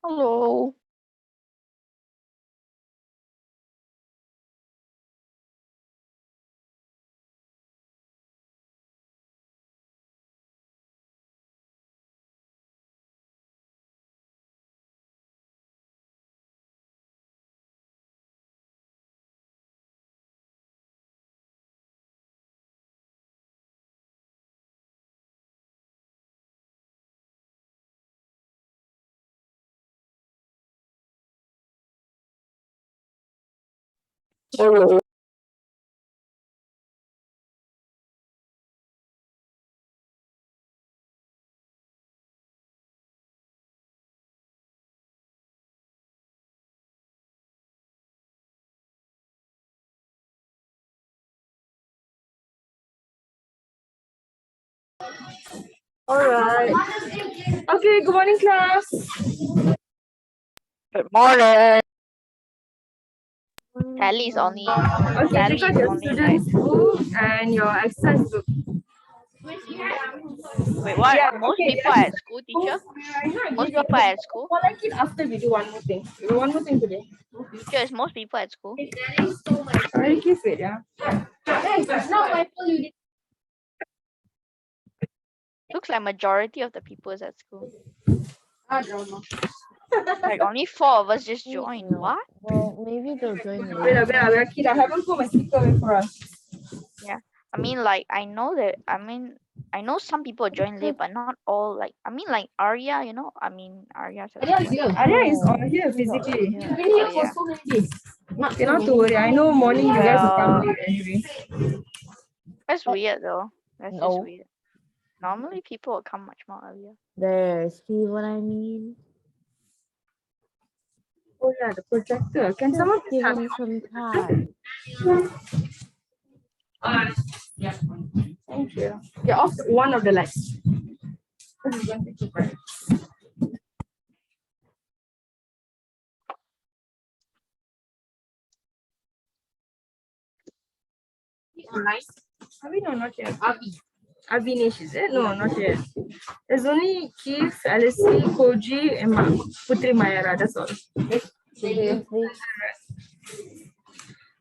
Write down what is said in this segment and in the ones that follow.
Hello. Hello. All right. Okay, good morning, class. Good morning. Tally is only Okay, Tally take out is your only like student's book and your exercise book. wait, what? Yeah, Most okay. people are at school, teacher? Most people are at school? Well, like it after we do one more thing. We do one more thing today. Teacher, is most people at school? Sorry, keep it, yeah. Looks like majority of the people is at school. I don't know. Like only 4 of us just joined. No. What? Well, maybe they'll join Wait, later. wait, kid. I haven't put my speaker away for us. Yeah. I mean like I know some people join late, but not all. Like I mean like Arya, Arya's at school. Arya is on here She's not physically. here. Oh yeah. Okay, not to worry. I know morning you guys will come Well, late anyway. that's weird though. That's just No. weird. Normally people will come much more earlier. There, see what I mean? Oh yeah, the projector. Can Just someone please give help him me? some time. Thank you. Yeah, off one of the lights. Nice. Avi, no, not yet. Avinesh, is it? No, not yet. There's only Keith, Alice, Koji, and Putri Mayara. That's all. Seriously?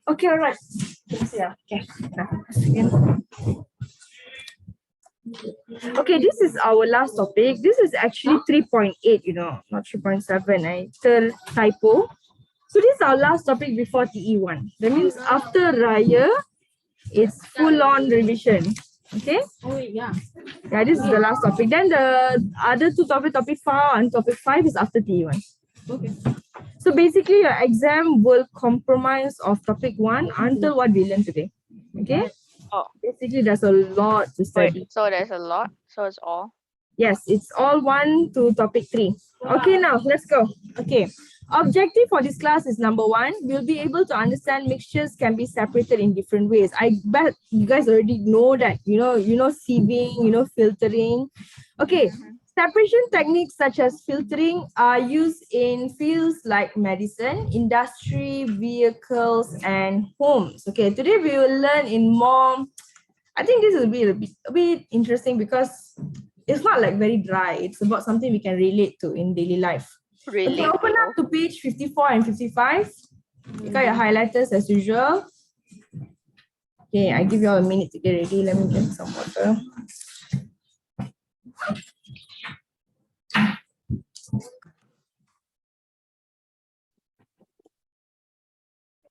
Okay, all right. Yeah. Okay. Now, okay, this is our last topic. This is actually 3.8, not 3.7. I tell typo. So this is our last topic before TE1. That means after Raya, it's full on revision. Okay? Oh, yeah. Yeah, this is the last topic. Then the other two topic 4 and topic 5 is after TE1. Okay. So basically your exam will compromise of topic 1 until what we learned today. Okay? Oh. Basically there's a lot to study. Wait, so there's a lot? So it's all? Yes, it's all 1 to topic 3. Okay, now let's go. Okay. Objective for this class is number 1. We'll be able to understand mixtures can be separated in different ways. I bet you guys already know that. You know sieving, filtering. Okay. Separation techniques such as filtering are used in fields like medicine, industry, vehicles, and homes. Okay, today we will learn in more. I think this will be a bit interesting because it's not like very dry. It's about something we can relate to in daily life. Really? Okay, open up to page 54 and 55. You got your highlighters as usual. Okay, I give you all a minute to get ready. Let me get some water.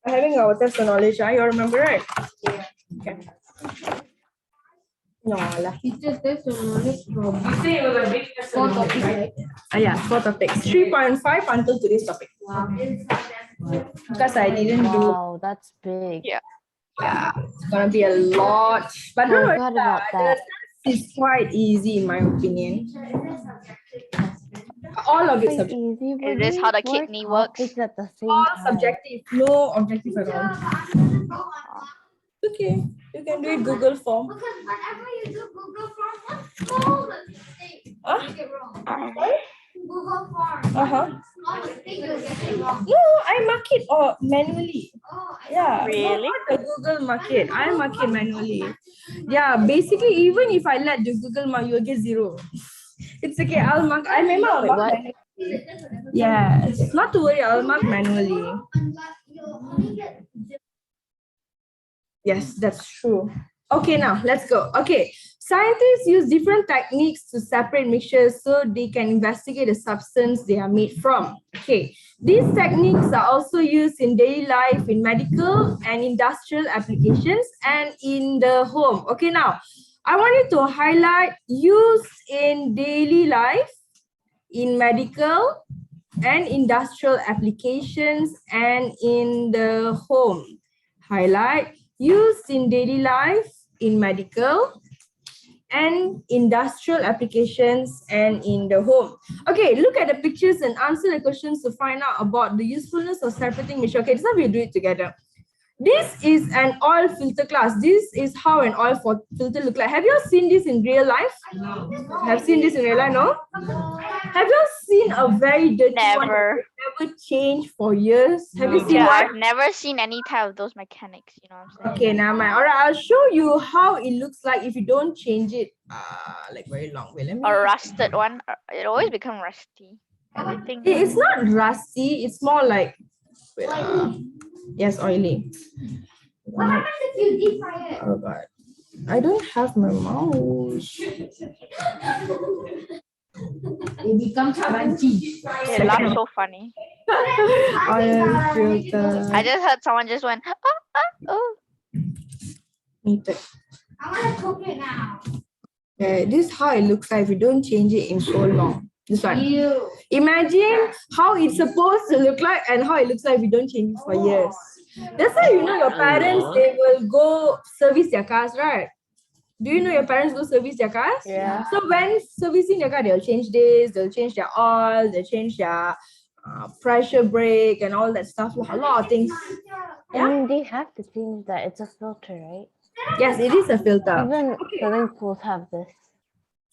Having our test of knowledge, you remember, right? Yeah. Okay. No, lah. Teacher test of knowledge from 4 topics, right? Yeah, 4 topics. 3.5 until today's topic. Wow. Because I didn't do. Wow, that's big. Yeah. Yeah, it's gonna be a lot. But don't worry, Forgot about the that. test is quite easy in my opinion. All of it Quite subjective. easy. Is this how the kidney works? Topics at the same All time. subjective, no objective at all. Okay, you can do it Google form. Because whenever you do Google Form, what's all the mistakes you get wrong? Google Form. All the things you get wrong. No, I mark it manually. Oh, Yeah. Really? Not the Google mark it. I mark it manually. Yeah, basically, even if I let the Google mark, you'll get 0. It's okay. I'll mark. I remember I'll Wait, mark what? manually. Yes, not to worry, I'll mark manually. Yes, that's true. Okay, now let's go. Okay, scientists use different techniques to separate mixtures so they can investigate the substance they are made from. Okay, these techniques are also used in daily life, in medical and industrial applications, and in the home. Okay, now I want you to highlight used in daily life, in medical and industrial applications, and in the home. Highlight used in daily life, in medical and industrial applications, and in the home. Okay, look at the pictures and answer the questions to find out about the usefulness of separating mixture. Okay, this time we'll do it together. This is an oil filter class. This is how an oil filter look like. Have you all seen this in real life? No. Have seen this in real life? No? Have you all seen a very dirty one Never. that never changed for years? Have you seen Yeah, one? I've never seen any type of those mechanics, you know what I'm saying? Okay, now my alright, I'll show you how it looks like if you don't change it like very long. Wait, let me. Or rusted one. It always become rusty. Everything. It's not rusty, it's more like wait, yes, oily. What happens if you deep fry it? Oh god. I don't have my mouse. It becomes crunchy. It laughs so funny. Oil filter. I just heard someone just went, oh. Me too. I want to cook it now. Okay, this is how it looks like if you don't change it in so long. This one. Ew. Imagine how it's supposed to look like and how it looks like if you don't change it for years. That's why you know your parents, they will go service their cars, right? Do you know your parents go service their cars? Yeah. So when servicing their car, they'll change this, they'll change their oil, they'll change their pressure brake and all that stuff. A lot of things. I mean, they have to change that. It's a filter, right? Yes, it is a filter. Even swimming pools have this.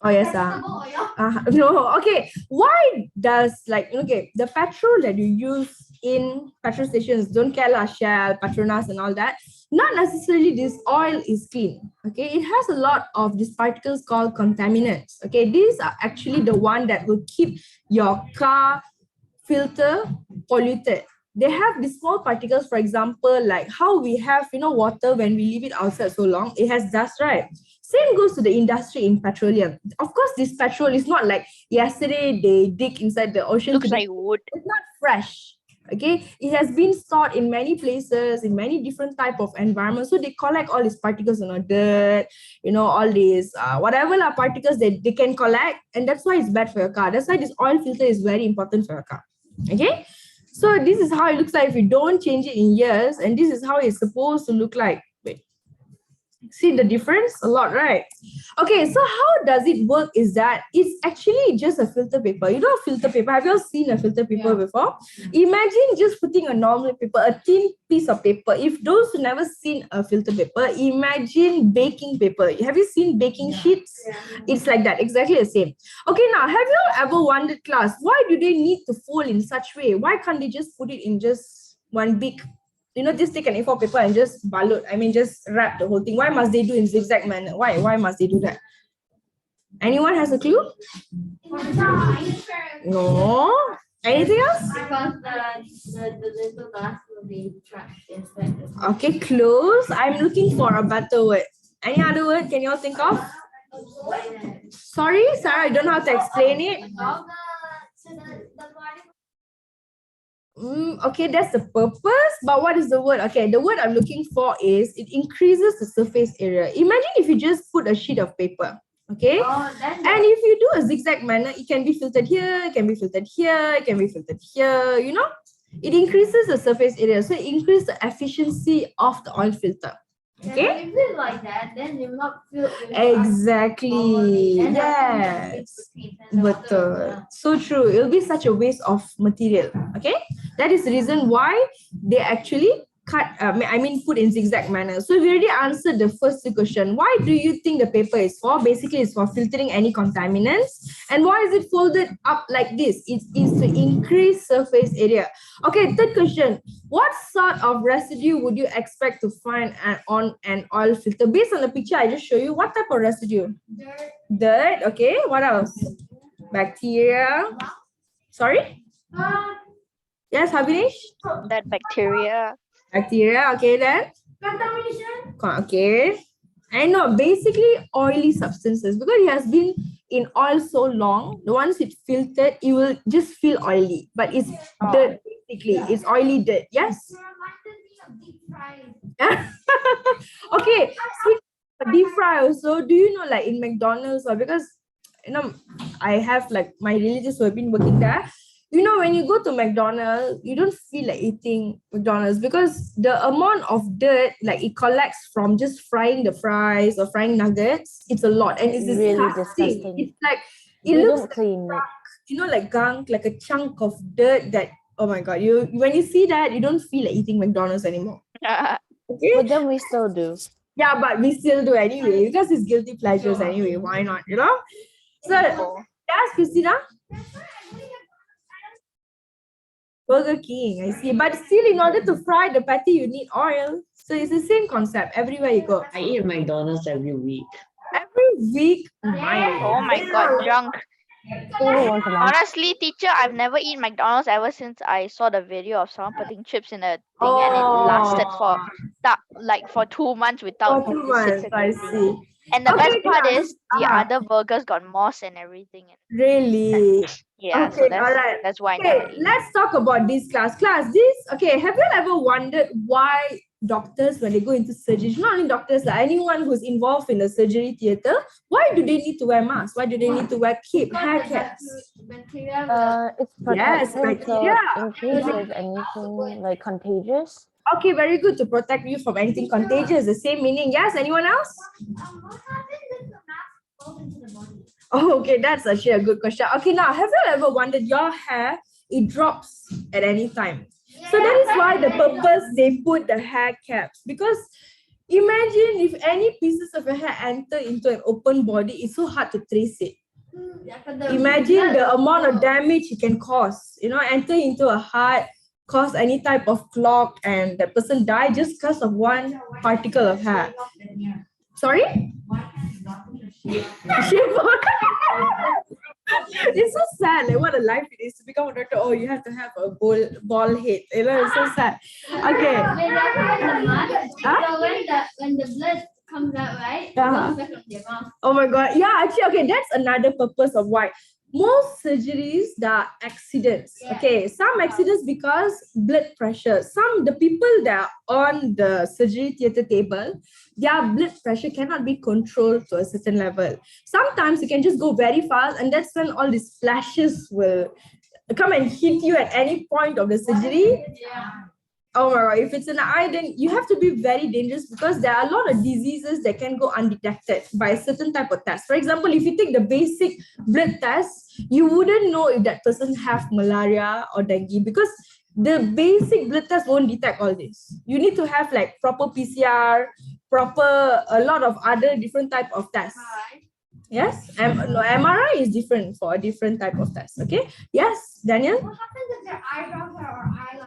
Oh yes, no. Okay, why does the petrol that you use in petrol stations, don't care lah, Shell, Petronas and all that, not necessarily this oil is clean. Okay, it has a lot of these particles called contaminants. Okay, these are actually the one that will keep your car filter polluted. They have these small particles, for example, like how we have water when we leave it outside so long, it has dust, right? Same goes to the industry in petroleum. Of course, this petrol is not like yesterday they dig inside the ocean. Looks like wood. It's not fresh. Okay, it has been stored in many places, in many different type of environments. So they collect all these particles, dirt, all these whatever particles that they can collect, and that's why it's bad for your car. That's why this oil filter is very important for your car. Okay, so this is how it looks like if you don't change it in years, and this is how it's supposed to look like. See the difference? A lot, right? Okay, so how does it work is that it's actually just a filter paper. You know filter paper? Have you all seen a filter paper before? Imagine just putting a normal paper, a thin piece of paper. If those who never seen a filter paper, imagine baking paper. Have you seen baking sheets? It's like that, exactly the same. Okay, now have you ever wondered, class, why do they need to fold in such way? Why can't they just put it in just one big, just take an A4 paper and just balut, just wrap the whole thing? Why must they do in zigzag manner? Why must they do that? Anyone has a clue? No. Anything else? Because the little glass will be trapped inside the Okay, close. I'm looking for a better word. Any other word can you all think of? Sorry, Sarah, I don't know how to explain it. Okay, that's the purpose, but what is the word? Okay, the word I'm looking for is it increases the surface area. Imagine if you just put a sheet of paper, okay? And if you do a zigzag manner, it can be filtered here, it can be filtered here, it can be filtered here, It increases the surface area, so it increases the efficiency of the oil filter. Okay? If it's like that, then they will not feel Exactly. Yes. But so true. It'll be such a waste of material. Okay, that is the reason why they actually put in zigzag manner. So we already answered the first question. Why do you think the paper is for? Basically, it's for filtering any contaminants. And why is it folded up like this? It is to increase surface area. Okay, third question. What sort of residue would you expect to find on an oil filter? Based on the picture I just showed you, what type of residue? Dirt. Okay, what else? Bacteria. Sorry? Yes, Havinesh? That bacteria. Bacteria, okay then. Contamination. Okay. I know, basically oily substances because it has been in oil so long. Once it filtered, it will just feel oily. But it's dirt basically. It's oily dirt. Yes. You reminded me of deep fries. Okay. Speaking of deep fry also, do you know like in McDonald's or because I have like my relatives who have been working there. When you go to McDonald's, you don't feel like eating McDonald's because the amount of dirt, like it collects from just frying the fries or frying nuggets, it's a lot. And it's Really disgusting. disgusting. It's like, it They looks don't clean it. like gunk, like a chunk of dirt that, oh my God, when you see that, you don't feel like eating McDonald's anymore. Okay? But then we still do. Yeah, but we still do anyway because it's guilty pleasures anyway. Why not? So, yes, Christina? Burger King, I see. But still, in order to fry the patty, you need oil. So it's the same concept everywhere you go. I eat McDonald's every week. Every week, Oh my God, junk. Honestly, teacher, I've never eaten McDonald's ever since I saw the video of someone putting chips in a thing and it lasted for 2 months without For 2 physics months, and I everything. see. And the best Okay, part class. is the other burgers got moss and everything. Really? Yeah, Okay, so alright. that's why I never Okay, eat. let's talk about this class. Have you ever wondered why doctors, when they go into surgery, not only doctors, like anyone who's involved in the surgery theater, why do they need to wear masks? Why do they need to wear hair caps? It's Yes, protective, so bacteria. in case there's anything like contagious. Okay, very good, to protect you from anything contagious. The same meaning. Yes, anyone else? What happens if the mask falls into the body? Oh, okay, that's actually a good question. Okay, now, have you ever wondered your hair, it drops at any time? So that is why the purpose they put the hair caps. Because imagine if any pieces of your hair enter into an open body, it's so hard to trace it. Imagine the amount of damage it can cause. Enter into a heart, cause any type of clog, and the person die just because of one particle of hair. Sorry? It's so sad, like what a life it is to become a doctor. Oh, you have to have a bald head. It's so sad. Okay. When the blood comes out, right? It Uh-huh. goes back into your mouth. Oh my God. Yeah, actually, okay, that's another purpose of why. Most surgeries, there are accidents. Yeah. Okay, some accidents because blood pressure. The people that are on the surgery theater table, their blood pressure cannot be controlled to a certain level. Sometimes you can just go very fast, and that's when all these flashes will come and hit you at any point of the surgery. Oh my God, if it's an eye, then you have to be very dangerous because there are a lot of diseases that can go undetected by a certain type of test. For example, if you take the basic blood test, you wouldn't know if that person have malaria or dengue because the basic blood test won't detect all this. You need to have like proper PCR, a lot of other different type of tests. Yes, MRI is different for a different type of test. Okay. Yes, Daniel. What happens if their eyebrows or eyeliner?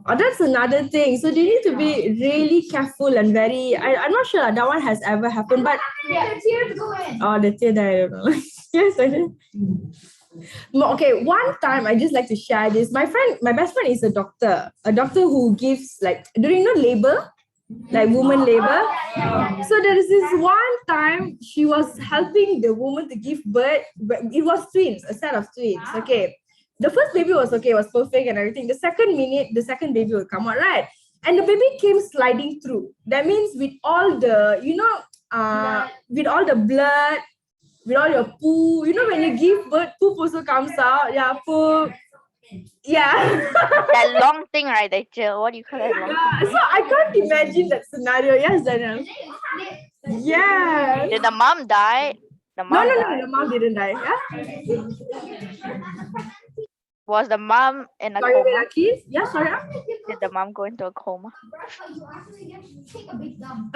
Oh, that's another thing. So they need to be really careful and very. I'm not sure that one has ever happened, but The tears go in. oh, the tear that I don't know. Yes, I did. Okay, one time I just like to share this. My best friend is a doctor who gives like during labor, like woman labor. So there is this one time she was helping the woman to give birth. But it was twins, a set of twins. Okay. The first baby was okay, was perfect and everything. The second baby will come out, right? And the baby came sliding through. That means with all the, with all the blood, with all your poo, when you give birth, poop also comes out. Yeah, poop. Yeah. That long thing, right? What do you call that? Long Yeah. So I can't imagine that scenario. Yes, Daniel. Yeah. Did the mom die? The mom No, died. the mom didn't die. Yeah. Was the mom in a Sorry, coma? Keith? Yeah, sorry. Did the mom go into a coma? You actually get to take a big dump.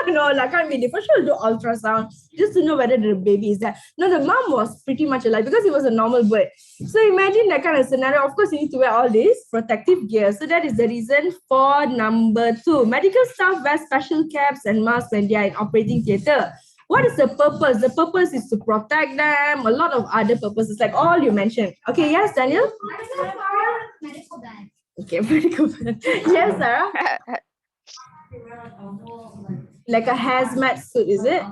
No, that can't be. For sure, do ultrasound just to know whether the baby is there. No, the mom was pretty much alive because it was a normal birth. So imagine that kind of scenario. Of course, you need to wear all this protective gear. So that is the reason for number 2. Medical staff wear special caps and masks when they are in operating theatre. What is the purpose? The purpose is to protect them. A lot of other purposes, like all you mentioned. Okay, yes, Daniel. Medical bag. Okay, very good. Yes, Sarah. Like a hazmat suit, is it?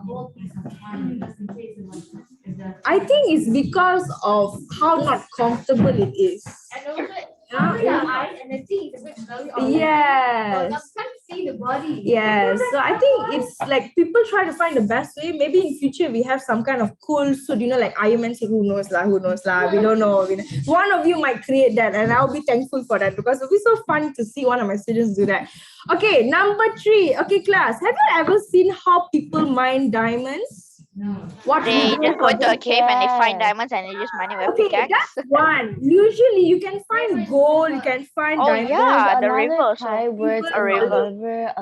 I think it's because of how not comfortable it is. And also, Yeah. your eyes and the thing is a bit blurry. on the- Yes. I can't see the body. Yes. So I think it's like people try to find the best way. Maybe in future we have some kind of cool suit, like Iron Man suit. Who knows lah? Who knows lah? We don't know. One of you might create that, and I'll be thankful for that because it'll be so fun to see one of my students do that. Okay, number 3. Okay, class. Have you ever seen how people mine diamonds? No. What They we do just go for into a this? cave and they find Yes. diamonds and they just mine it with Okay, pickaxe. that's one. Usually you can find gold, you can find Oh, diamonds. yeah. the There's river another also. Thai word A river.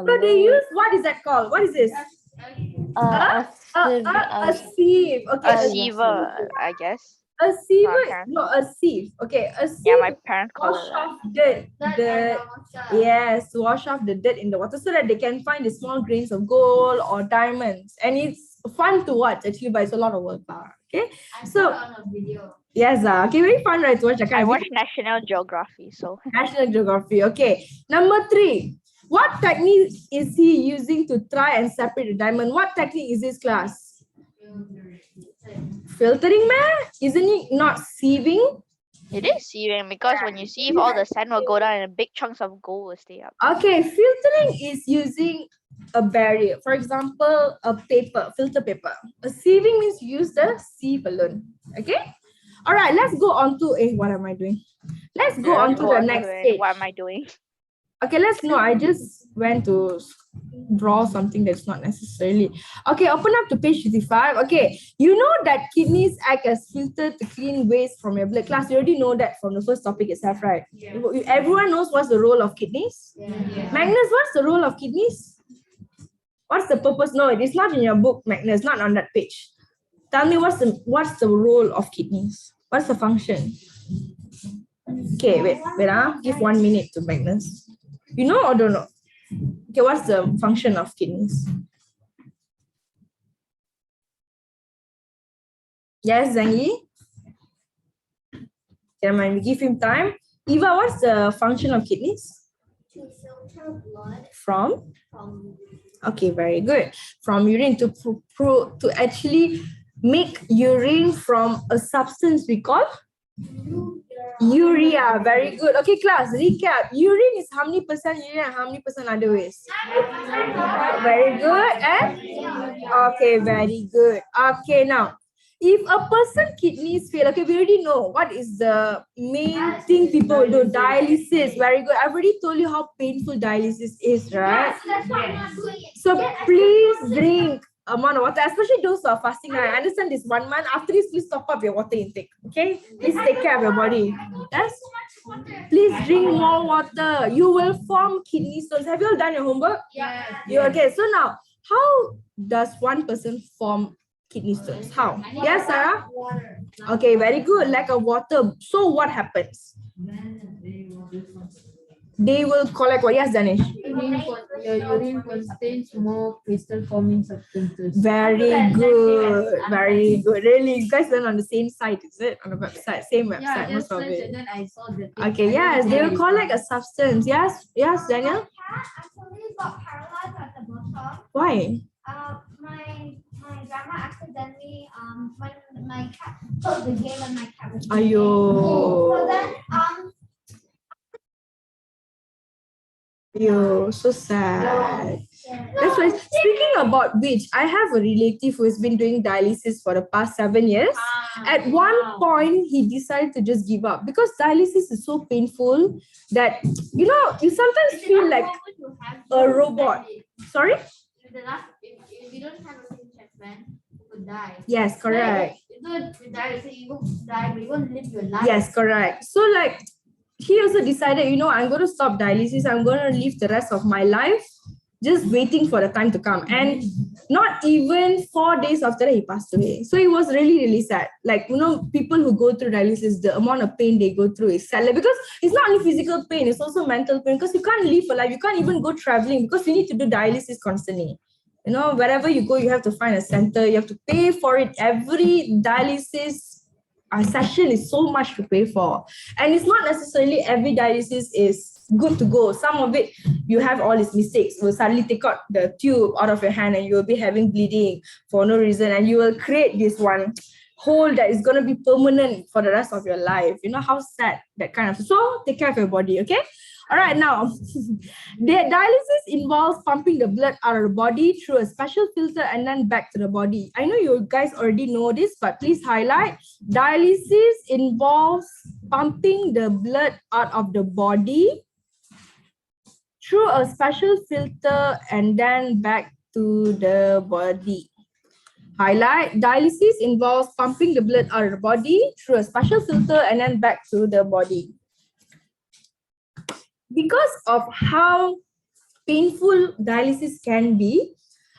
So they use, what is that called? What is this? a A sieve. Okay, A Uh, sieve, I guess. a sieve. Okay. No, a sieve. Okay, a sieve. Yeah, my parents call Wash it that. off dirt. Yes, wash off the dirt in the water so that they can find the small grains of gold or diamonds. And it's fun to watch actually, but it's a lot of work. Okay. I So- saw it on a video. Yes, okay, very fun, right? To watch that kind I of watch National Geography, so National Geography. Okay. Number 3. What technique is he using to try and separate the diamond? What technique is this, class? Filtering, man? Isn't it not sieving? it is sieving because when you sieve, all the sand will go down and big chunks of gold will stay up. Okay, filtering is using a barrier. For example, a paper, filter paper. A sieving means you use the sieve alone. Okay? All right, let's go on to, what am I doing? Let's go on to the next page. What am I doing? Okay, I just went to draw something that's not necessarily. Okay, open up to page 55. Okay, you know that kidneys act as filter to clean waste from your blood. Class, you already know that from the first topic itself, right? Yeah. Everyone knows what's the role of kidneys? Yeah. Magnus, what's the role of kidneys? What's the purpose? No, it is not in your book, Magnus, not on that page. Tell me what's the role of kidneys? What's the function? Okay, wait, give 1 minute to Magnus. You know or don't know? Okay, what's the function of kidneys? Yes, Zangi? Never mind, we give him time. Eva, what's the function of kidneys? To filter blood From? from Okay, very good. From urine to actually make urine from a substance we call urea. Very good. Okay, class, recap. Urine is how many percent urea and how many percent other waste? Very good. And okay, very good. Okay, now if a person kidneys fail, okay, we already know what is the main thing people will do. Dialysis. Very good. I've already told you how painful dialysis is, right? that's why I'm not doing it. So please drink amount of water, especially those who are fasting. I understand this 1 month. After this, please top up your water intake. Okay? Please take care of your body. Yes? Please drink more water. You will form kidney stones. Have you all done your homework? Yeah. You okay? So now, how does one person form kidney stones? How? Yes, Sarah? Water. Okay, very good. Lack of water. So what happens? They will collect what? Yes, Danish. Your urine contains more crystal forming substances. Very good. Very good. Really, you guys learn on the same site, is it? On the website, same Yeah, website, I most just of searched it. and then I saw the thing. Okay, yes, they will collect a substance. Yes, yes, Daniel. My cat actually got paralyzed at the bottom. Why? My grandma accidentally when my cat took the game and my cat was Ayo. So then Yo, so sad. That's why, speaking about which, I have a relative who has been doing dialysis for the past 7 years. At one point, he decided to just give up because dialysis is so painful that, you sometimes feel like a robot. Sorry? If you don't have a full transplant, you could die. Yes, correct. You die, so you won't die, but you won't live your life. Yes, correct. So he also decided, I'm going to stop dialysis. I'm going to live the rest of my life just waiting for the time to come. And not even 4 days after that, he passed away. So it was really, really sad. People who go through dialysis, the amount of pain they go through is sad. Because it's not only physical pain, it's also mental pain. Because you can't live a life. You can't even go traveling because you need to do dialysis constantly. You know, wherever you go, you have to find a center. You have to pay for it. Every dialysis session is so much to pay for. And it's not necessarily every dialysis is good to go. Some of it, you have all these mistakes. Will suddenly take out the tube out of your hand and you will be having bleeding for no reason. And you will create this one hole that is going to be permanent for the rest of your life. You know how sad that kind of. So take care of your body, okay? All right, now, the dialysis involves pumping the blood out of the body through a special filter and then back to the body. I know you guys already know this, but please highlight. Dialysis involves pumping the blood out of the body through a special filter and then back to the body. Highlight. Dialysis involves pumping the blood out of the body through a special filter and then back to the body. Because of how painful dialysis can be,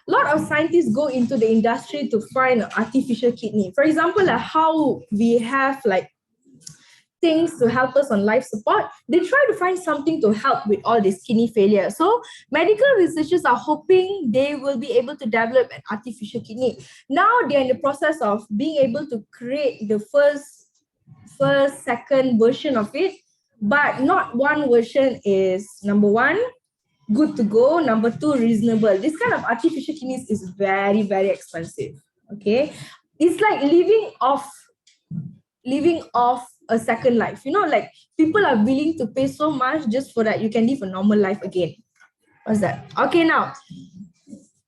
a lot of scientists go into the industry to find an artificial kidney. For example, how we have like things to help us on life support, they try to find something to help with all this kidney failure. So medical researchers are hoping they will be able to develop an artificial kidney. Now they're in the process of being able to create the second version of it. But not one version is, number one, good to go. Number two, reasonable. This kind of artificial kidneys is very, very expensive. Okay. It's like living off a second life. You know, like people are willing to pay so much just for that you can live a normal life again. What's that? Okay, now,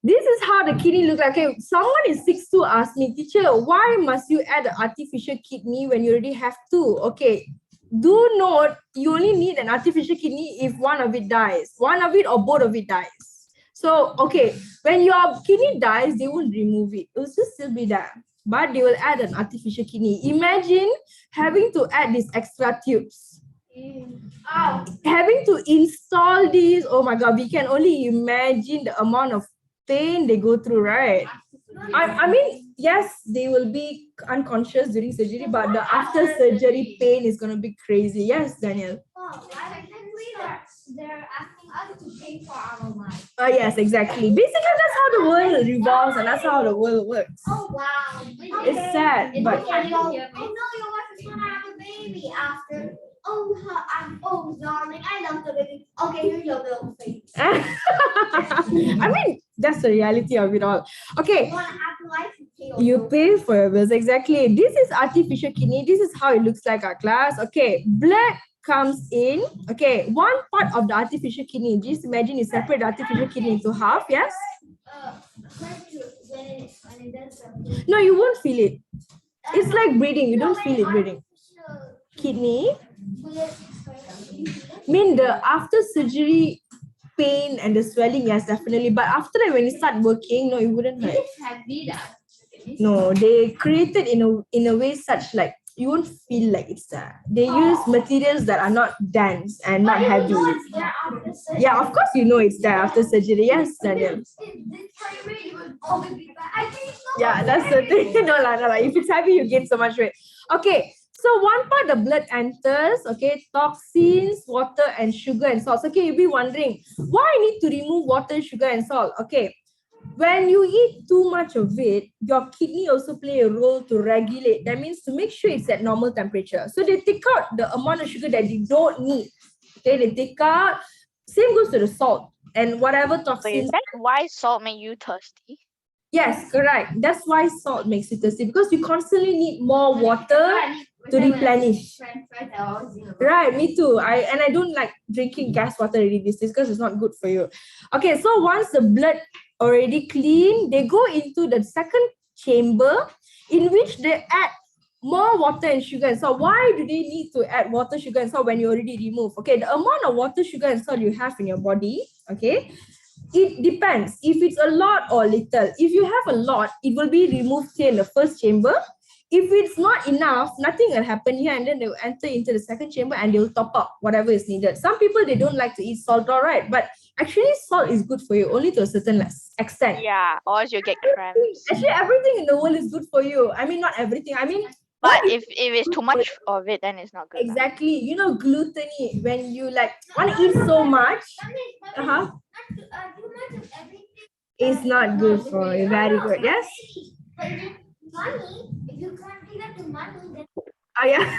this is how the kidney looks like. Okay, someone in 6-2 asked me, teacher, why must you add an artificial kidney when you already have two? Okay. Do note, you only need an artificial kidney if one of it dies. One of it or both of it dies. So, okay, when your kidney dies, they won't remove it. It will still be there. But they will add an artificial kidney. Imagine having to add these extra tubes. Having to install these, oh my God, we can only imagine the amount of pain they go through, right? I mean, yes, they will be unconscious during surgery, but the after surgery pain is going to be crazy. Yes, Daniel. Oh, technically they're asking us to pay for our life. Yes, exactly. Basically, that's how the world revolves and that's how the world works. Oh wow. It's sad, but Oh no, your wife is gonna have a baby after. Oh, darling, I love the baby. Okay, here's your bill, please. I mean, that's the reality of it all. Okay. You wanna have life? You pay for your bills, exactly. This is artificial kidney. This is how it looks like, our class. Okay, blood comes in. Okay, one part of the artificial kidney. Just imagine you separate the artificial kidney into half, yes? When it does something. No, you won't feel it. It's like breathing. You don't feel it breathing. Kidney. Mean the after surgery pain and the swelling, yes, definitely. But after that, when you start working, no, it wouldn't hurt. No, they created in a way such like you won't feel like it's there. They use materials that are not dense and not heavy. Yeah, of course you know it's there after surgery. Yes, Daniel. Yeah, that's the thing. No, if it's heavy, you gain so much weight. Okay. So one part the blood enters, okay, toxins, water and sugar and salt. Okay, you'll be wondering, why I need to remove water, sugar and salt? Okay, when you eat too much of it, your kidney also play a role to regulate. That means to make sure it's at normal temperature. So they take out the amount of sugar that you don't need. Okay, they take out, same goes to the salt and whatever Wait, toxins. is that why salt made you thirsty? Yes, correct. That's why salt makes you thirsty because you constantly need more water to replenish. Right, me too. I don't like drinking gas water really these days because it's not good for you. Okay, so once the blood already clean, they go into the second chamber in which they add more water and sugar and salt. Why do they need to add water, sugar and salt when you already remove? Okay, the amount of water, sugar and salt you have in your body, okay, it depends if it's a lot or little. If you have a lot, it will be removed here in the first chamber. If it's not enough, nothing will happen here and then they will enter into the second chamber and they will top up whatever is needed. Some people, they don't like to eat salt, all right, but actually salt is good for you only to a certain extent. Yeah, or else you get cramps. Actually, everything in the world is good for you. I mean, not everything. I mean, But if it's too much of it, then it's not good. exactly. You know, gluttony, when you like want to eat so much. Too much of everything It's not good for you. Very good. Yes? But then money, if you compare that to money, then Yeah.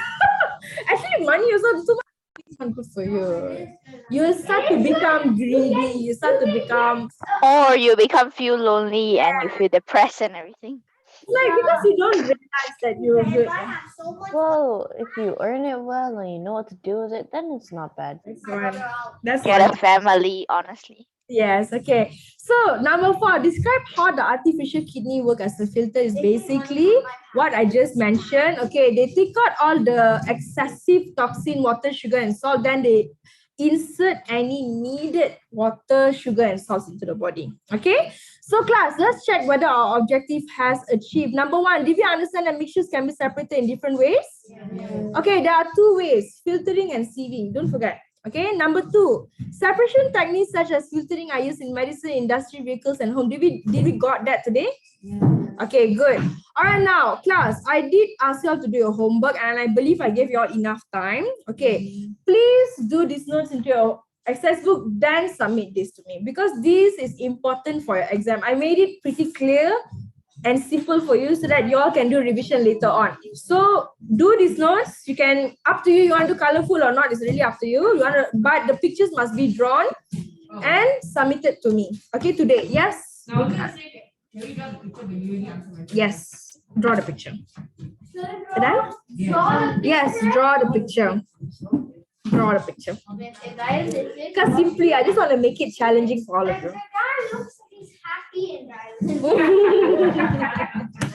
Actually, money also too much is not good for you. You start to become greedy. You start to become Or you feel lonely and you feel depressed and everything. like because you don't realize that you're if good. I have so much Well, if you earn it well and you know what to do with it, then it's not bad. That's one. That's Get one. a family, honestly. Yes, okay. So number 4, describe how the artificial kidney work as a filter is basically what I just mentioned. Okay, they take out all the excessive toxin, water, sugar, and salt, then they insert any needed water, sugar, and salts into the body. Okay, so class, let's check whether our objective has achieved. Number 1, did we understand that mixtures can be separated in different ways? Okay, there are 2 ways, filtering and sieving. Don't forget. Okay, number 2, separation techniques such as filtering are used in medicine, industry, vehicles, and home. Did we got that today? Okay, good. All right, now, class, I did ask you all to do your homework and I believe I gave you all enough time. Okay, please do these notes into your exercise book, then submit this to me because this is important for your exam. I made it pretty clear and simple for you so that you all can do revision later on. So do these notes. You can, up to you, you want to colorful or not, it's really up to you. You want to, but the pictures must be drawn and submitted to me. Okay, today. Yes? Yes. Draw the picture. Done? Yes, draw the picture. Draw the picture. Because simply, I just want to make it challenging for all of you. the guy looks like he's happy and dialysis.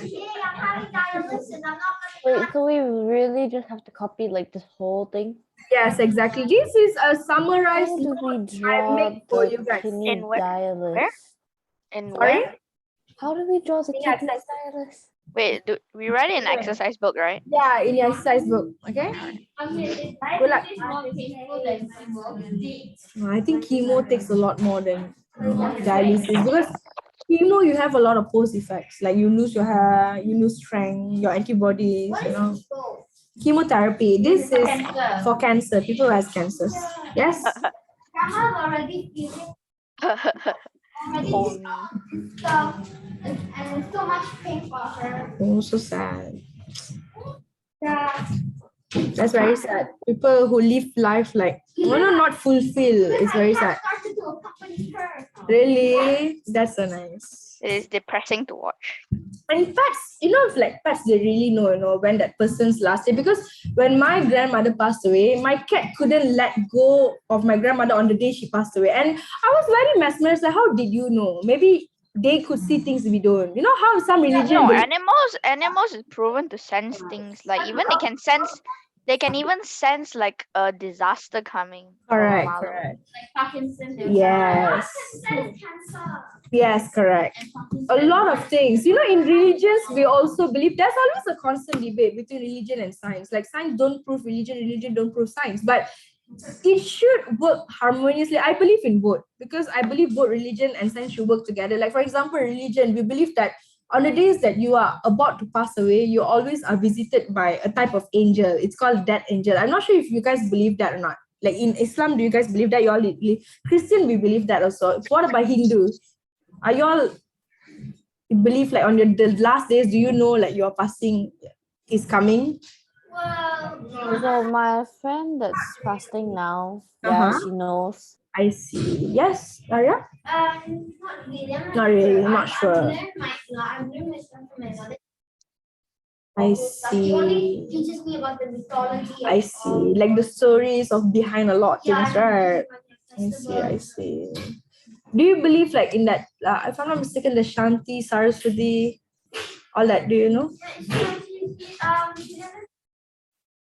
Yeah, I'm having dialysis. I'm not gonna Wait, so we really just have to copy like this whole thing? Yes, exactly. This is a summarized How do we note I draw make for you the guys. kidney In where? dialysis? And Sorry? where? How do we draw the In kidney exercise. dialysis? Wait, we read it in exercise book, right? Yeah, in your exercise book. Okay. Good luck. I think chemo takes a lot more than dialysis because chemo you have a lot of post effects like you lose your hair, you lose strength, your antibodies. You know, chemotherapy. This is for cancer. People who has cancers. Yes. Grandma's already feeling Oh, me. stuff and it's so much pain for her. Oh, so sad. Yeah. That's very sad. People who live life like not fulfill. It's very sad. Started to accompany her. Really, that's so nice. It is depressing to watch. And pets, if like pets, they really know, when that person's last day. Because when my grandmother passed away, my cat couldn't let go of my grandmother on the day she passed away. And I was very mesmerized. Like, how did you know? Maybe they could see things we don't. You know how some religion. No, animals is proven to sense things. Like even they can even sense like a disaster coming. from a Correct, mile away. correct. Like Parkinson. Yes. Cancer. Yes, correct. A lot of things. In religions, we also believe there's always a constant debate between religion and science. Like science don't prove religion, religion don't prove science. But it should work harmoniously. I believe in both because I believe both religion and science should work together. Like for example, religion, we believe that on the days that you are about to pass away, you always are visited by a type of angel. It's called death angel. I'm not sure if you guys believe that or not. Like in Islam, do you guys believe that? You all Christian, we believe that also. What about Hindus? Are you all believe like on the last days? Do you know like your passing is coming? So my friend that's fasting now, yeah, Uh-huh. she knows. I see. Yes, Arya? Not really. Not really, not sure. I'm doing my stuff for my mother. I He only see. teaches me about the mythology. I see. Like the stories of behind a lot of Yeah, things, right? I see. Do you believe like in that, if I'm not mistaken, the Shanti, Saraswati, all that, do you know?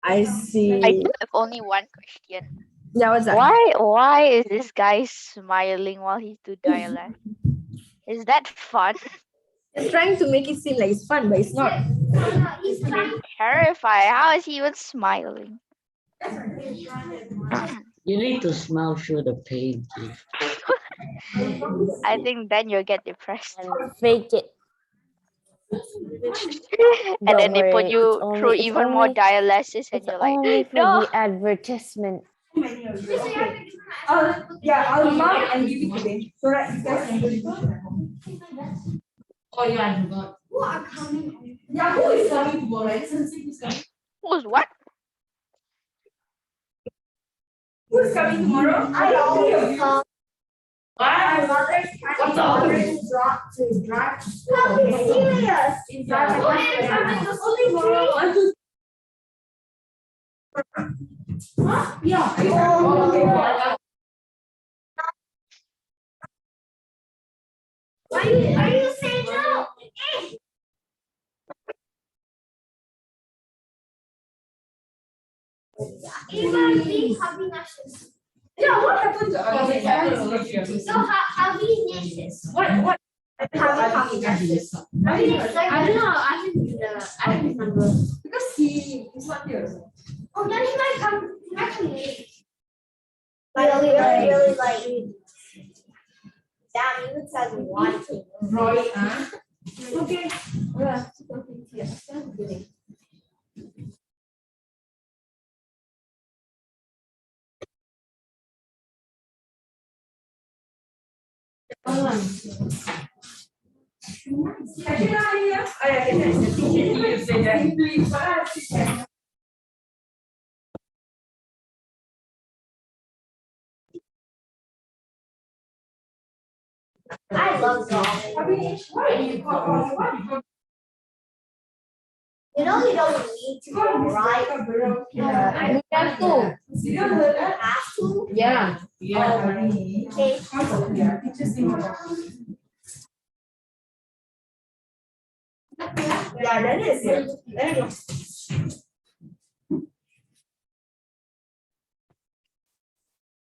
I see. I do have only one question. Yeah, what's that? Why is this guy smiling while he's doing dialect? Is that fun? He's trying to make it seem like it's fun, but it's not. He's trying. Terrifying. How is he even smiling? You need to smile through the pain. I think then you'll get depressed. And fake it. And Don't then they put worry, you it's only- through it's even more only- dialysis and It's you're like, only for no. the advertisement. I'll mark and give it today so that you guys can do it at home. Oh yeah, I forgot. Who are coming? Yeah, who is coming tomorrow? I didn't see who's coming. Who's what? Who's coming tomorrow? I always come. My What? mother's What trying the? to drop to drive to school. How serious? Yeah. Oh, and coming to school tomorrow. Huh? Yeah. Oh, Okay. Are you saying no? Even me having ashes. Yeah, what happened to Okay, us? So having ashes. What? Having ashes. I don't know. I didn't remember. Because he is not here. Oh, then he might come. He might come late. Really like. Damn, even says wanting. Roy, huh? Okay. Yeah. I love golf. You know you don't need to go right. You have to. You have to. Yeah. Okay. Yeah, that is it. There you go.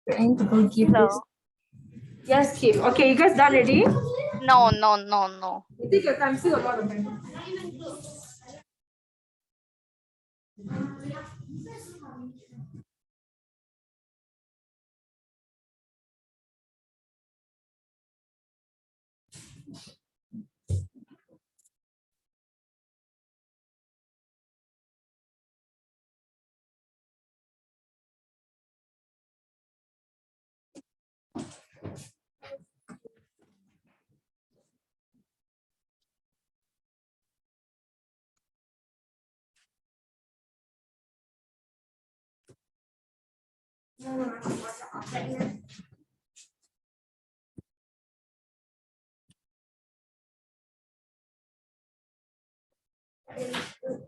Trying to go give No. this. Yes, Kim. Okay, you guys done ready? No, no, no, no. You take your time, still a lot of time.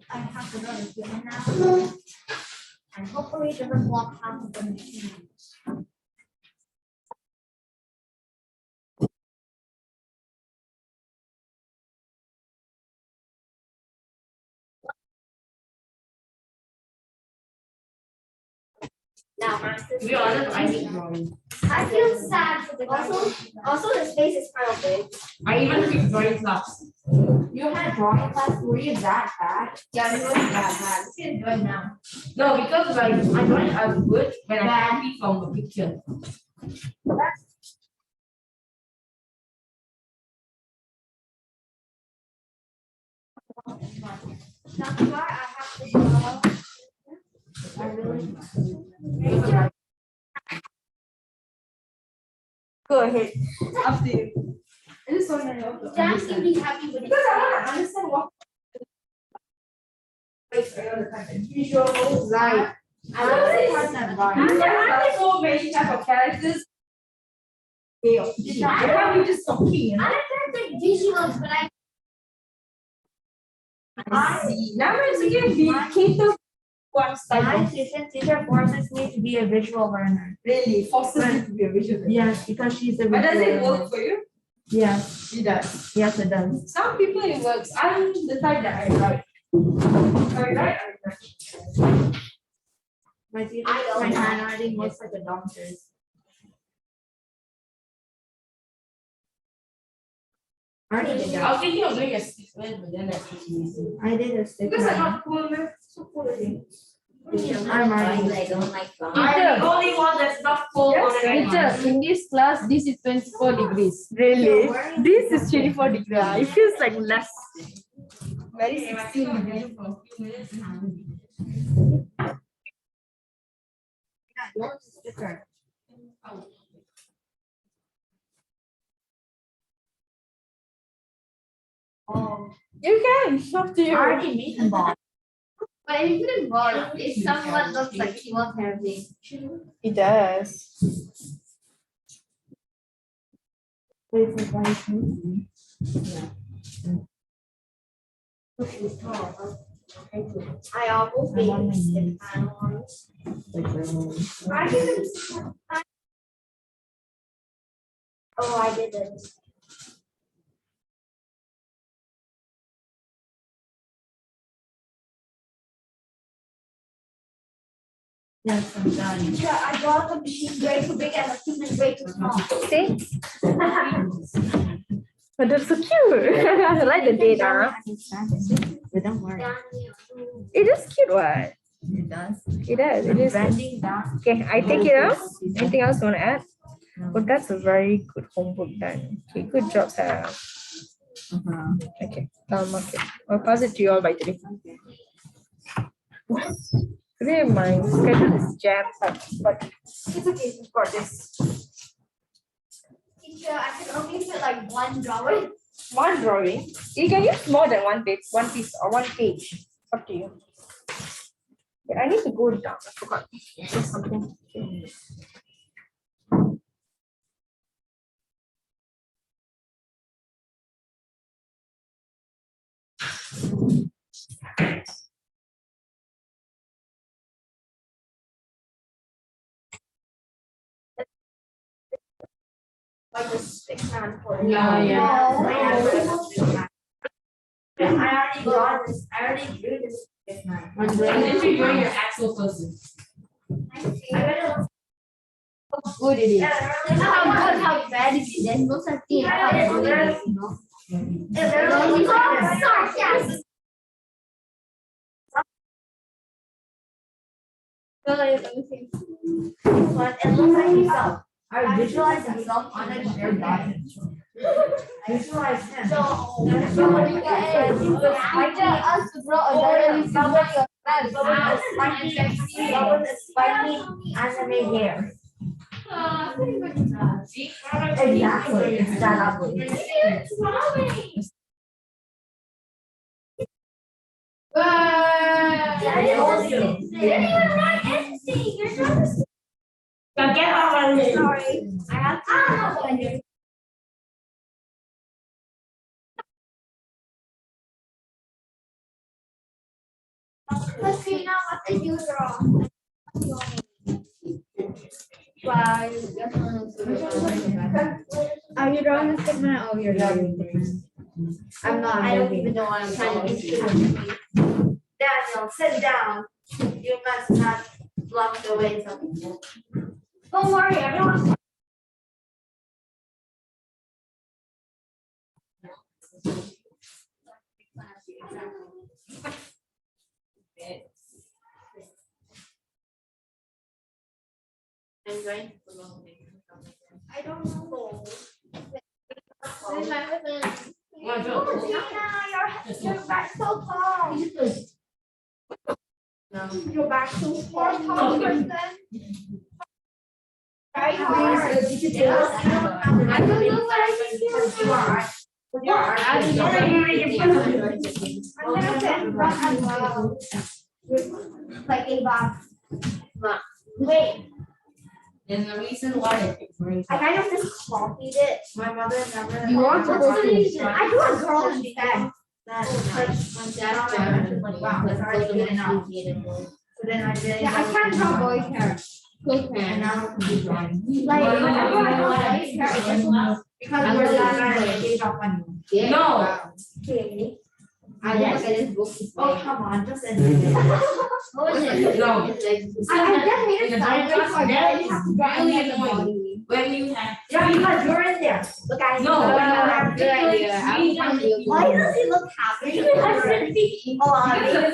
I have to go to the gym now. And hopefully it doesn't block half of the machine. Now, To be honest, I hate drawing. I feel sad for the also the space is kind of big. I even quit drawing class. You had a drawing class, were you that bad? Yeah, it wasn't that bad. It's getting good now. No, because like I drawing as good when I copy from the picture. That's why I have to draw. I really. Go ahead. Up to you. I just want to know. Dad seemed to be happy with it. Because I want to understand what. Visuals, Right. I love it part that and there are so many type of characters. I can't be just talking, you know. I like visuals, but I see. Now it's again we cater one my style. teacher forces me to be a visual learner. Really forces you to be a visual. Yes, because she's a But visual does it learner. work for you? Yes, It does. yes, it does. Some people it works. I'm the type that I write. I write. My teacher, my handwriting looks like a doctor's. I already did I that. was thinking of doing a statement, but then that's too easy. I did a stick. Because I'm not cool, man. So cool again. I'm already. I'm the only one that's not full on it. Teacher, in this class, this is 24 degrees. Really? This is 24 degrees. It feels like less. Very 16 degrees. For a few minutes and I will be- Yours is different. Oh. You can. It's up to I you. already made the ball. But if you didn't ball, it somewhat looks like small having. It does. I almost made a mistake. I didn't. Oh, I didn't. Yes, I'm done. Yeah, I bought the machine way too big and the team is way too small. See? But that's so cute. I like the data. But don't worry. It is cute, what? It does. It does. It is. Bending down. Okay, I take it out. Anything else you want to add? Well, that's a very good homework done. Okay, good job, Sarah. Okay, I'll mark it. I'll pass it to you all by today. Today my schedule is jam-packed, but it's okay. We've got this. Teacher, I can only fit like one drawing. One drawing. You can use more than one page, one piece or one page. Up to you. Yeah, I need to go down. I forgot. There's something. Like a stick man for it. Yeah, yeah. No. I already got this. I already drew this. When did you draw your actual person? I see. I bet it looks how good it is. How good, how bad is it? There's no such thing as how good it is, you know? Yes. Let me see. But it looks like himself. I visualize himself on a shared document. Visualize him. So when you get it, I tell us to draw another somebody else. Spiky anime hair. Exactly. It's that ugly. Didn't even write anything. You're trying to Get out of here. sorry. I have to. Let's see now what did you draw? Wow, are you drawing the segment? Oh, you're drawing. I'm not. I don't even know what I'm trying to do. Daniel, sit down. You must not block the way some people. Don't worry, everyone. I'm going to I don't know. What's Oh, Gina, your back so tall. No. Your back so far tall person. Very hard. I don't know what I you are. I'm gonna sit in front as well. Like a box. Wait, And the reason why I picked green. I kind of just copied it. My mother never. You are supposed to. I do a girl instead. That's like my dad. Like wow, that's already good enough. So then I did. Yeah, I can't draw boys' hair. And now I can do drawing. Like, whenever I draw boys' hair, it doesn't Because we're not gave up on you. No. okay. I look at this book. Oh, come on, just end it. What was it? No. I just made it sideways, so I didn't have to draw Really any of the annoying. body. When you have. Yeah, because you're in there. Look at No, you. when you have good idea. Why does he look happy? Oh, I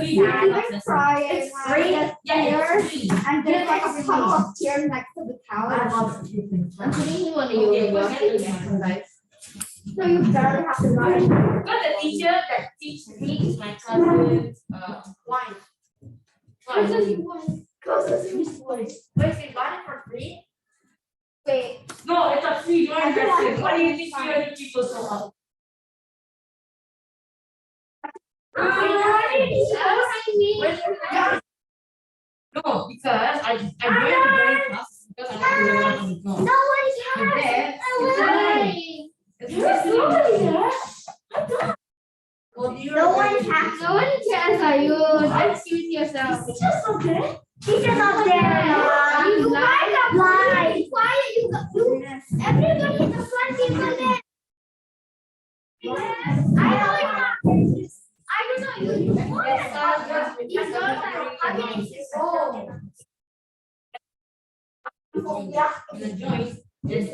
even crying. It's free. Yeah, it's free. And there's like a puddle of tears next to the I couch. love it. I'm putting you on the yoga. So you barely have to draw it. But the teacher that teaches me is my cousin's why? Because you Wait, you got it for free? Wait. No, it's a free drawing I don't lesson. want Why do you to think find- you're the people so up? No, because I joined the very class because I want to know. Nobody cares. No one cares. No one cares. Are you just use yourself? It's just okay. Teacher's not there. You guys are blind. Quiet. You. Everybody in the front people there. I don't know. You. The joint is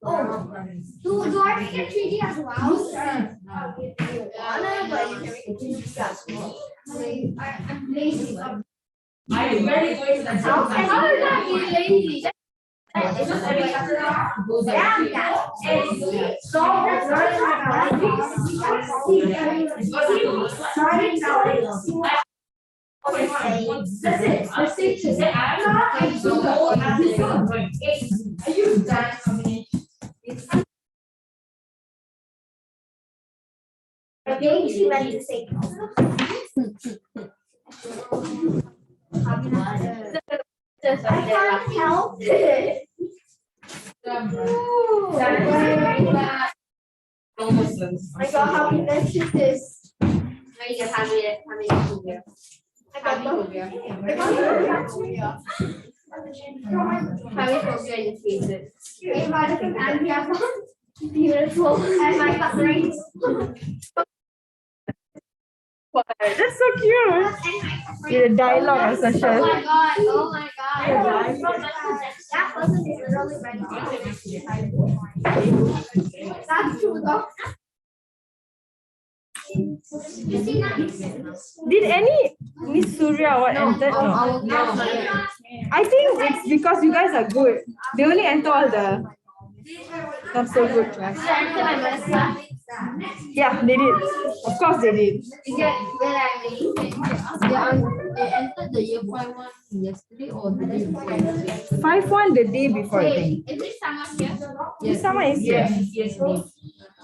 Do dwarves get 3D as well? I'm lazy. I'm very going to the How can I be lazy? I think she meant to say I can't help it. I got happy messages. I got happy. I got phobia in faces. Beautiful. And my got brains. That's so cute. You're a dialogue session. Oh my god. Oh my god. That person is literally ready. That's true though. You see that? Did any Miss Surya or enter? No. I think it's because you guys are good. They only enter all the not so good class. Yeah, they did. Of course they did. They entered the year 5-1 yesterday or the day before? 5-1 the day before, I think. Is this someone here? Yes. Sama is here. Yes.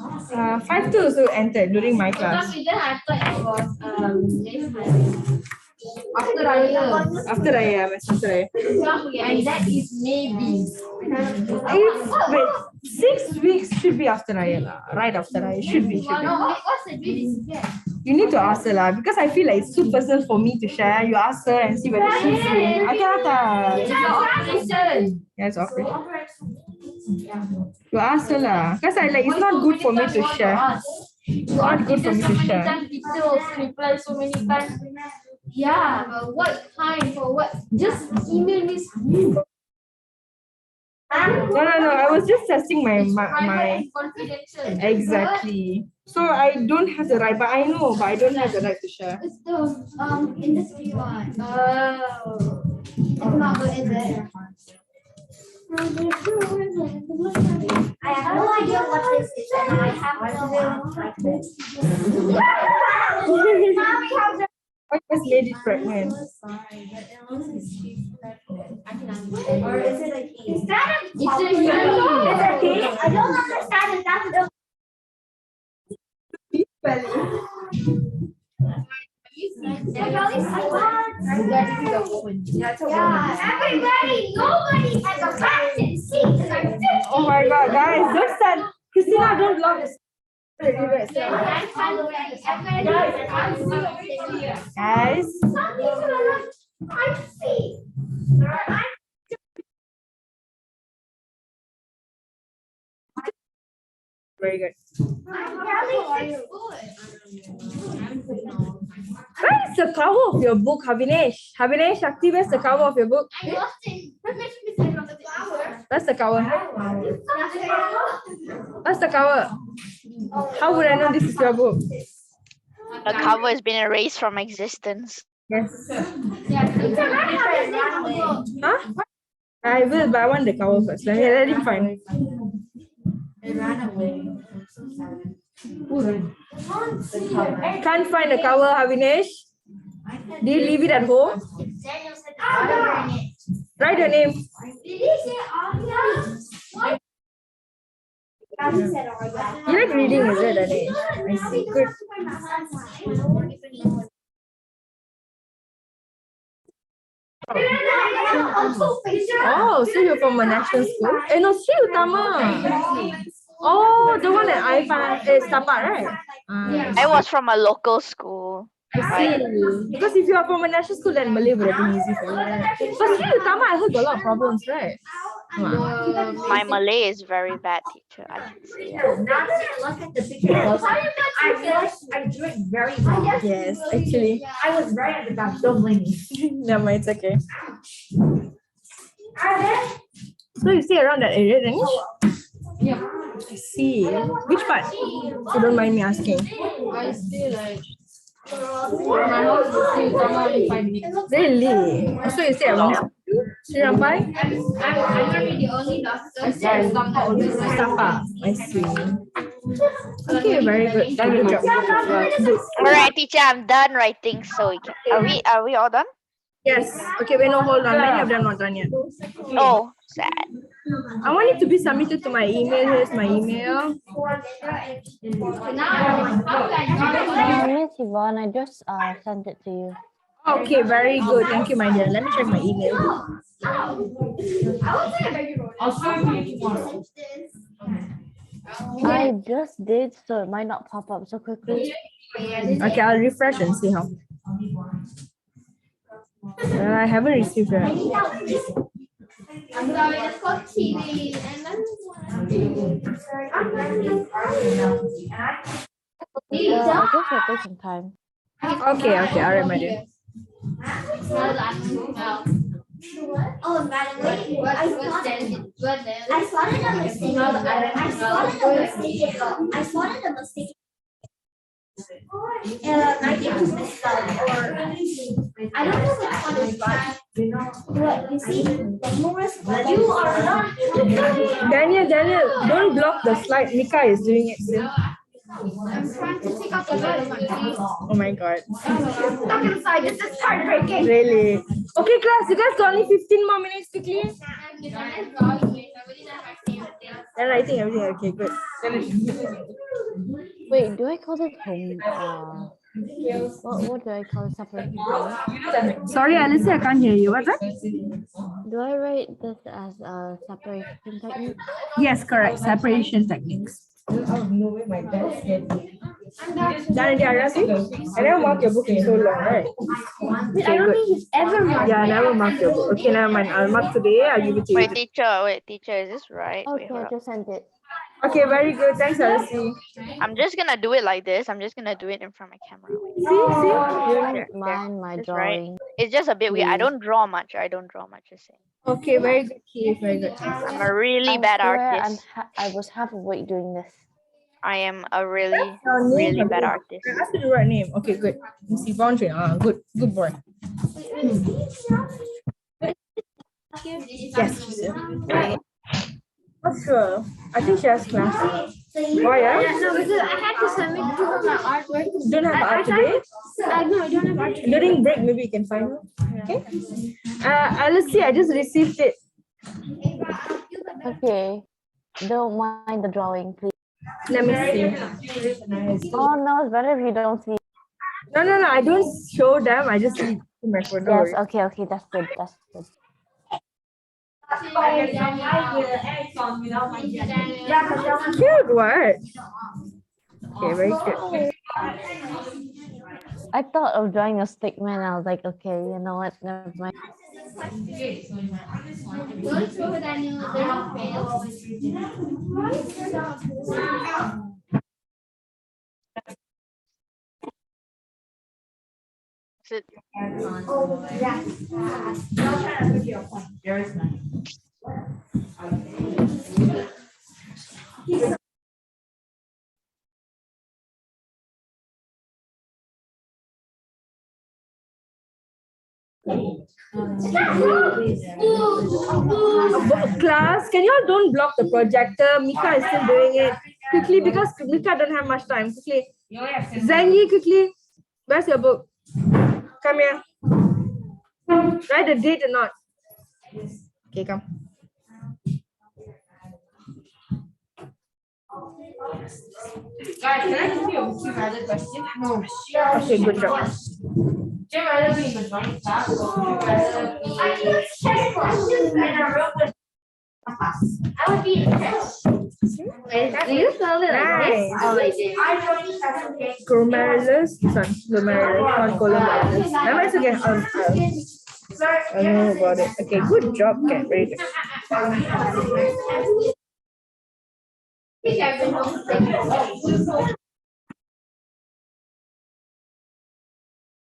5-2 also entered during my class. Because we just I thought it was After Raya. After Raya, after Raya. And that is maybe. Wait, 6 weeks should be after Raya lah. Right after Raya should be. What's the dream? You need to ask her lah because I feel like it's too personal for me to share. You ask her and see whether she's free. I cannot. Yeah, it's awkward. You ask her lah because I like it's not good for me to share. Not good for me to share. Teacher also reply so many times. Yeah, but what time for what? Just email me. No. I was just testing my Confidential. exactly. So I don't have the right, but I know, but I don't have the right to share. It's the industry one. Oh. It's not good, is it? I have no idea what this is, and I have no like this. Mommy, how's it? I just made it pregnant. Or is it a key? Is that a It's a human. It's a key? I don't understand if that's a yeah, everybody, nobody has a practice seat. Oh my god, guys, don't stand. Christina, don't block this. Guys. Some people are like, I see. Very good. I'm barely 6 foot. Where is the cover of your book, Havinesh? Havinesh, Shakti, where's the cover of your book? I lost it. The flower. Where's the cover? Where's the cover? How would I know this is your book? The cover has been erased from existence. Yes. Huh? Huh? I will, but I want the cover first. Let him find it. It ran away. I'm so sad. Can't find the cover, Havinesh. Do you leave it at home? Daniel said Aria in it. Write your name. Did he say Aria? What? You like reading, is it, Anish? I see. Good. Oh, so you're from a national school? No, Sri Utama. Oh, the one that I found is Tapat, right? I was from a local school. I see. Because if you are from a national school, then Malay would have been easy for you. Right? But Sri Utama, I heard got a lot of problems, right? Wow. My Malay is very bad, teacher. I can say that. Now that I look at the picture closer, I realized I drew it very well. Yes, actually. I was right at the back. Don't blame me. No, it's okay. So you stay around that area, then? Yeah. I see. Which part? If you don't mind me asking. I stay like my house is still only 5 minutes. Really? So you stay around Sri Rampai? I'm gonna be the only doctor. I stay at Sapa always. Sapa. I see. Okay, very good. Good job. Good. All right, teacher, I'm done writing. So we can, are we all done? Yes. Okay, wait, no, hold on. Many of them not done yet. Oh, sad. I want it to be submitted to my email. Here's my email. Miss Yvonne, I just sent it to you. Okay, very good. Thank you, my dear. Let me check my email. I just did, so it might not pop up so quickly. Okay, I'll refresh and see how. I haven't received that. I'm sorry, it's called TV. And then I guess it'll take some time. Okay, okay, all right, my dear. oh, by the way, I spotted a mistake. I spotted a mistake. I think it's misspelled, or I don't know which one is right. What you see? You are not. Daniel, don't block the slide. Mika is doing it still. I'm trying to take out the light. Oh my god. Stuck inside. This is heartbreaking. Really? Okay, class, you guys got only 15 more minutes quickly. Then I think everything okay, good. Wait, do I call it home? What do I call it? Separation? Sorry, Alice, I can't hear you. What's that? Do I write this as a separation technique? Yes, correct. Separation techniques. Daniel, I never mark your book in so long, right? I don't think he's ever marked. Yeah, I never mark your book. Okay, never mind. I'll mark today. I'll give it to you. Wait, teacher, is this right? Wait, Okay, hold I up. just sent it. Okay, very good. Thanks, Alice. I'm just gonna do it like this. I'm just gonna do it in front of my camera. Wait. You don't mind my That's right. drawing. It's just a bit weird. I don't draw much. Just saying. Okay, very good, Keith. Very good. I'm a really I bad swear artist. I was half awake doing this. I am a really, Your name, really bad okay. artist. I asked you the right name. Okay, good. Miss Yvonne. Good boy. Yes. Not sure. I think she has class. Why? Yeah? No, because I had to submit to her my artwork. You don't have art today? No, I don't have art. During break, maybe you can find her. Okay. Let's see. I just received it. Okay. Don't mind the drawing, please. Let me see. Oh no, it's better if you don't see. No. I don't show them. I just see my phone. Don't Yes, worry. okay, that's good. That's good. Cute. What? Okay, very cute. I thought of drawing a stick man. I was like, okay, you know what? Never mind. Don't throw Daniel. Is it- Oh, yeah. I'll try to put your point. Very nice. Class, can you all don't block the projector? Mika is still doing it. Quickly, because Mika don't have much time. Quickly. Zangi, quickly. Where's your book? Come here. Write the date or not? Okay, come. Guys, can I give you a would you rather question? No. Okay, good job. Would you rather be in a joint class or would you rather be I would be in chess. Nice. Glomerulus, sorry, glomerulus, not glomerulus. Never mind, it's okay. I know about it. Okay, good job, Kat. Very good.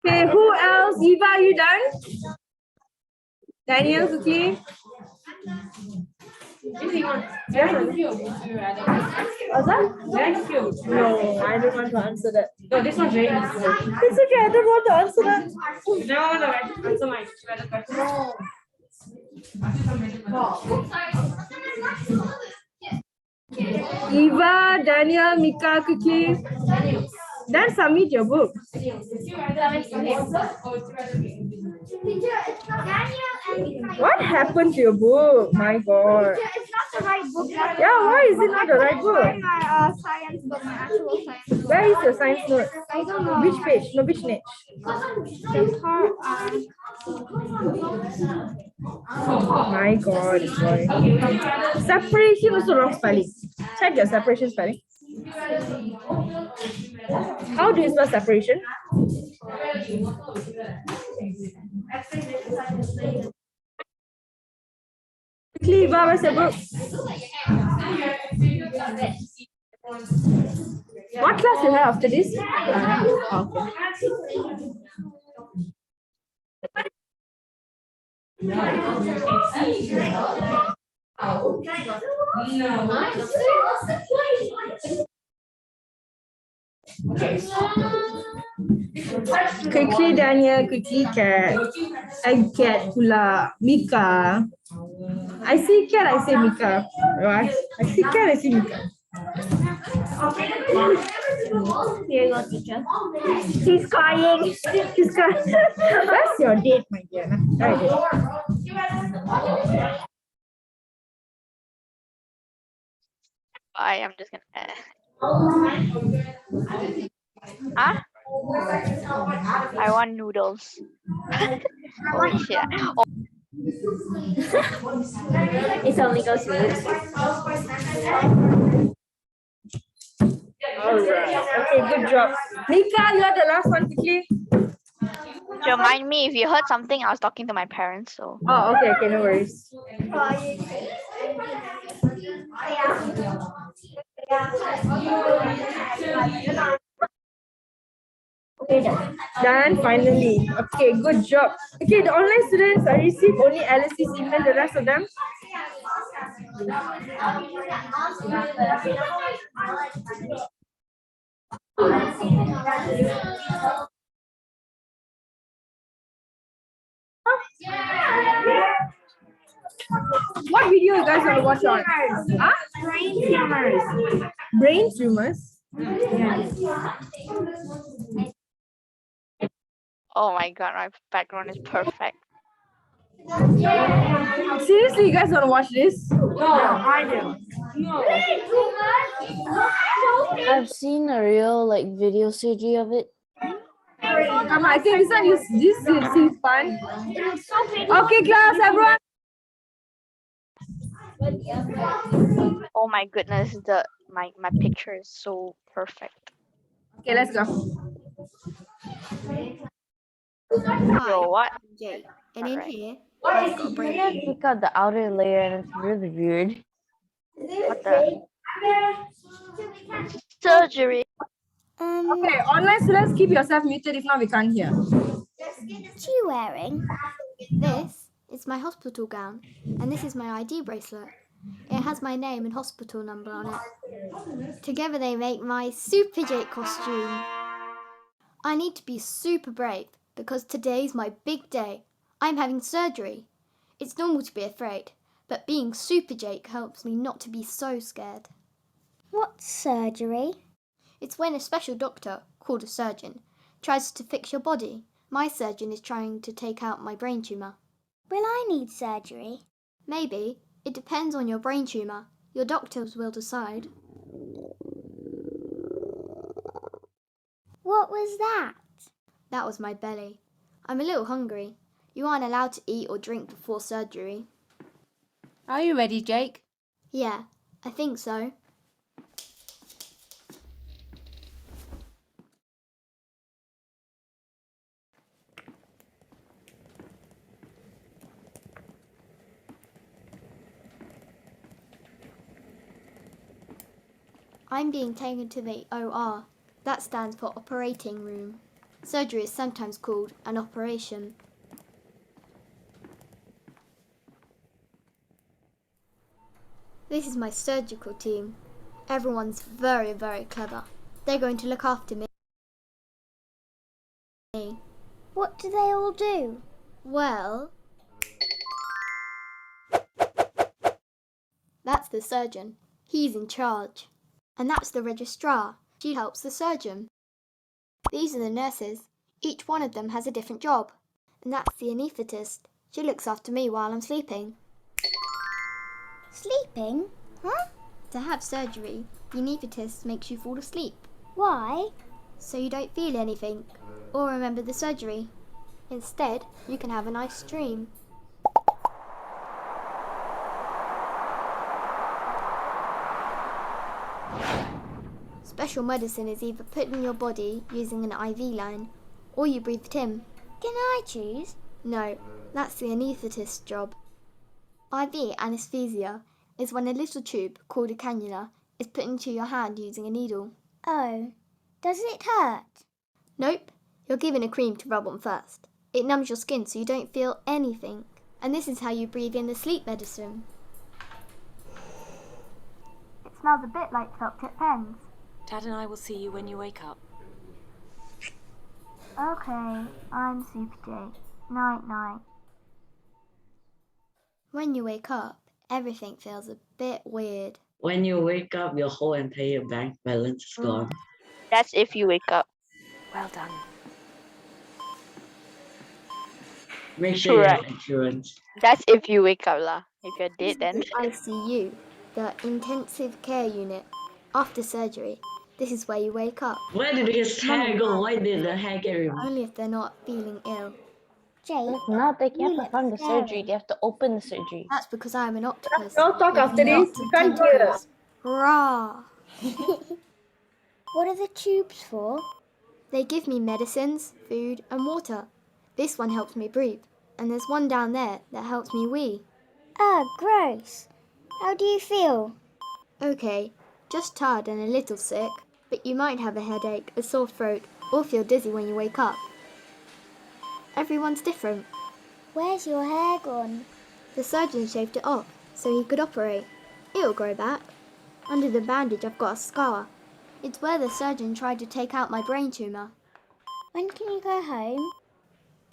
Okay, who else? Eva, are you done? Daniel, quickly. if you want? Can I give you a would you rather? What's that? Can I give you a would you No, I don't want to answer that. No, this one's very easy. It's okay, I don't want to answer that. No, answer my would you rather question. Eva, Daniel, Mika, quickly. Then submit your book. Would you rather be in or would you rather be in? What happened to your book? My God. It's not the right book. Yeah, why is it not the right book? My science book, my actual science book. Where is your science note? I don't know. Which page? No, which niche? The part, My God, boy. Separation also wrong spelling. Check your separation spelling. How do you spell separation? Quickly, Eva, where's your book? What class you have after this? Quickly, Daniel, quickly, Kat. I Kat pula. Mika. I see Kat, I say Mika. Right? I see Kat, I see Mika. here you go, teacher. She's crying. She's crying. Where's your date, my dear? Right. I'm just gonna. Huh? I want noodles. Holy shit. Oh, It's only goes sweet. Alright. Okay, good job. Mika, you are the last one, quickly. remind me if you heard something. I was talking to my parents, so. Oh, okay, no worries. Done, finally. Okay, good job. Okay, the online students, I received only Alice's email, the rest of them. What video you guys want to watch on? Huh? Brain tumors. Brain tumors? Oh my god, my background is perfect. Seriously, you guys want to watch this? I do. I've seen a real video surgery of it. Come on, I think this seems fun. Okay, class, everyone. Oh my goodness, my picture is so perfect. Okay, let's go. Bro, what? Jake, and in Alright. here, I I've got a brain. just pick out the outer layer and it's really weird. What the? Surgery. Okay, online students, keep yourself muted. If not, we can't hear. What are you wearing? This is my hospital gown, and this is my ID bracelet. It has my name and hospital number on it. Together they make my Super Jake costume. I need to be super brave because today's my big day. I'm having surgery. It's normal to be afraid, but being Super Jake helps me not to be so scared. What's surgery? It's when a special doctor, called a surgeon, tries to fix your body. My surgeon is trying to take out my brain tumour. Will I need surgery? Maybe. It depends on your brain tumour. Your doctors will decide. What was that? That was my belly. I'm a little hungry. You aren't allowed to eat or drink before surgery. Are you ready, Jake? Yeah, I think so. I'm being taken to the OR. That stands for operating room. Surgery is sometimes called an operation. This is my surgical team. Everyone's very, very clever. They're going to look after me. What do they all do? Well, that's the surgeon. He's in charge. And that's the registrar. She helps the surgeon. These are the nurses. Each one of them has a different job. And that's the anaesthetist. She looks after me while I'm sleeping. Sleeping? Huh? To have surgery, the anaesthetist makes you fall asleep. Why? So you don't feel anything or remember the surgery. Instead, you can have a nice dream. Special medicine is either put in your body using an IV line, or you breathe it in. Can I choose? No, that's the anaesthetist's job. IV anesthesia is when a little tube called a cannula is put into your hand using a needle. Oh, does it hurt? Nope, you're given a cream to rub on first. It numbs your skin so you don't feel anything. And this is how you breathe in the sleep medicine. It smells a bit like felt tip pens. Dad and I will see you when you wake up. Okay, I'm Super J. Night night. When you wake up, everything feels a bit weird. When you wake up, your whole entire bank balance is gone. That's if you wake up. Well done. Make sure you have Correct. insurance. That's if you wake up lah. If you're dead, then. The ICU, the intensive care unit. After surgery, this is where you wake up. Where did his hair go? Why did the hair get removed? Only if they're not feeling ill. Jake, No, they You can't look perform the scary. surgery. They have to open the surgery. That's because I'm an octopus. Don't talk with after this. lots You of can't hear. tentacles. Rah! what are the tubes for? They give me medicines, food, and water. This one helps me breathe, and there's one down there that helps me wee. Ah, gross. How do you feel? Okay, just tired and a little sick, but you might have a headache, a sore throat, or feel dizzy when you wake up. Everyone's different. Where's your hair gone? The surgeon shaved it off so he could operate. It'll grow back. Under the bandage I've got a scar. It's where the surgeon tried to take out my brain tumour. When can you go home?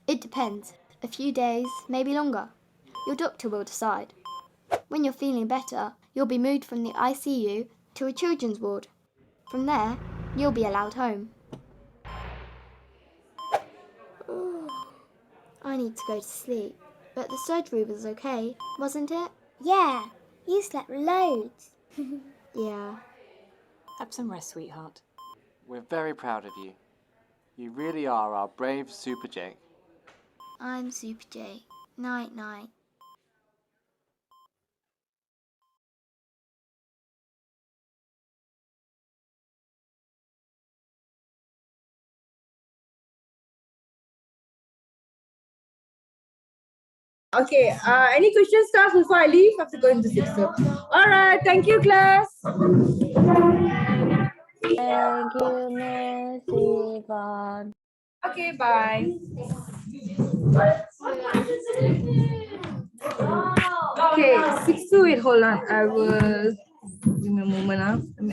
It depends. A few days, maybe longer. Your doctor will decide. When you're feeling better, you'll be moved from the ICU to a children's ward. From there, you'll be allowed home. I need to go to sleep. But the surgery was okay, wasn't it? Yeah, you slept loads. Yeah. Have some rest, sweetheart. We're very proud of you. You really are our brave Super Jake. I'm Super J. Night night. Okay, any questions, class, before I leave? I have to go into 6. All right, thank you, class. Thank you, Miss Yvonne. Okay, bye. Okay, 6 to 8, hold on. I will give me a moment.